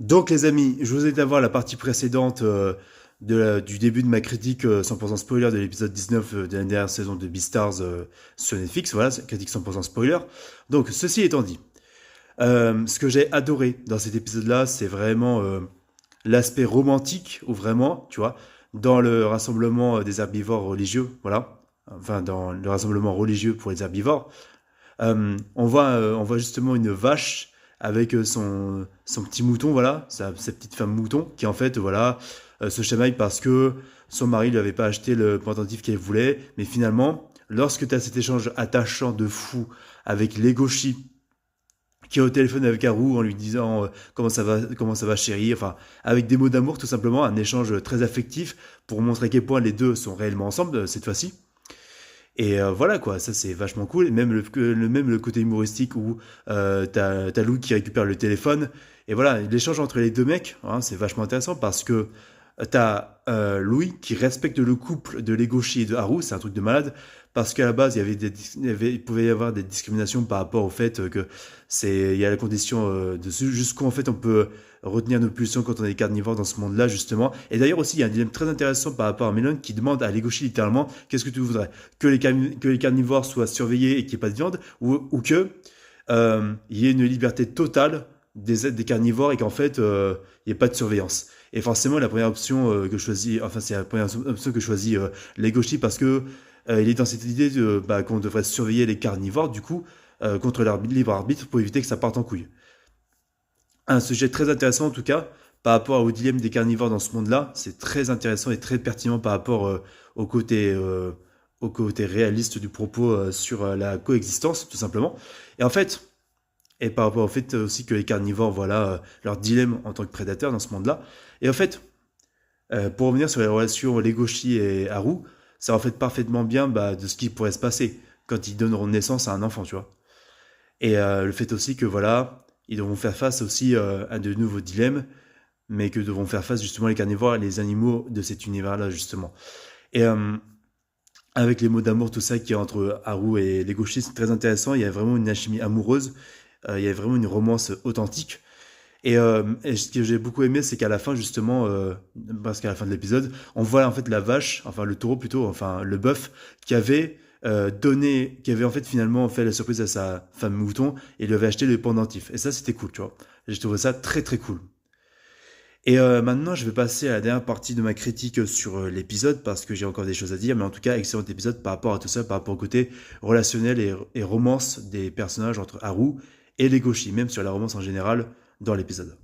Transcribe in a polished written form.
Donc les amis, je vous ai dit voir la partie précédente du début de ma critique 100% spoiler de l'épisode 19 de la dernière saison de Beastars sur Netflix. Voilà, c'est critique 100% spoiler. Donc ceci étant dit, ce que j'ai adoré dans cet épisode-là, c'est vraiment l'aspect romantique, ou vraiment, tu vois, dans le rassemblement des herbivores religieux, voilà. Enfin, dans le rassemblement religieux pour les herbivores. On voit justement une vache avec son petit mouton, voilà, sa petite femme mouton, qui en fait, voilà, se chamaille parce que son mari lui avait pas acheté le pendentif qu'elle voulait. Mais finalement, lorsque tu as cet échange attachant de fou avec Legoshi, qui est au téléphone avec Haru en lui disant comment ça va chérie, enfin, avec des mots d'amour tout simplement, un échange très affectif pour montrer à quel point les deux sont réellement ensemble cette fois-ci. Et voilà quoi, ça c'est vachement cool. Et même même le côté humoristique où t'as Lou qui récupère le téléphone. Et voilà, l'échange entre les deux mecs, hein, c'est vachement intéressant parce que t'as Louis qui respecte le couple de Legoshi et de Haru, c'est un truc de malade. Parce qu'à la base, il pouvait y avoir des discriminations par rapport au fait que il y a la condition de jusqu'où en fait on peut retenir nos pulsions quand on est carnivore dans ce monde-là justement. Et d'ailleurs aussi, il y a un dilemme très intéressant par rapport à Melon qui demande à Legoshi littéralement qu'est-ce que tu voudrais que les carnivores soient surveillés et qu'il n'y ait pas de viande ou que il y ait une liberté totale des carnivores et qu'en fait il n'y ait pas de surveillance. Et forcément, la première option que je choisis, enfin c'est la première option que je choisis Legoshi parce que il est dans cette idée qu'on devrait surveiller les carnivores du coup contre leur libre arbitre pour éviter que ça parte en couille. Un sujet très intéressant en tout cas par rapport au dilemme des carnivores dans ce monde-là. C'est très intéressant et très pertinent par rapport au côté euh, au côté réaliste du propos sur la coexistence tout simplement. Et en fait, et par rapport au fait aussi que les carnivores, voilà, leur dilemme en tant que prédateurs dans ce monde-là. Et en fait, pour revenir sur les relations Legoshi et Haru, ça reflète parfaitement bien de ce qui pourrait se passer quand ils donneront naissance à un enfant, tu vois. Et le fait aussi que voilà, ils devront faire face aussi à de nouveaux dilemmes, mais que devront faire face justement les carnivores et les animaux de cet univers-là justement. Et avec les mots d'amour, tout ça qui est entre Haru et Legoshi, c'est très intéressant. Il y a vraiment une alchimie amoureuse, il y a vraiment une romance authentique. Et ce que j'ai beaucoup aimé, c'est qu'à la fin, justement, parce qu'à la fin de l'épisode, on voit en fait la vache, enfin le taureau plutôt, enfin le bœuf, qui avait en fait finalement fait la surprise à sa femme mouton et lui avait acheté le pendentif. Et ça, c'était cool, tu vois. J'ai trouvé ça très très cool. Et maintenant, je vais passer à la dernière partie de ma critique sur l'épisode parce que j'ai encore des choses à dire. Mais en tout cas, excellent épisode par rapport à tout ça, par rapport au côté relationnel et romance des personnages entre Haru et Legoshi, même sur la romance en général dans l'épisode.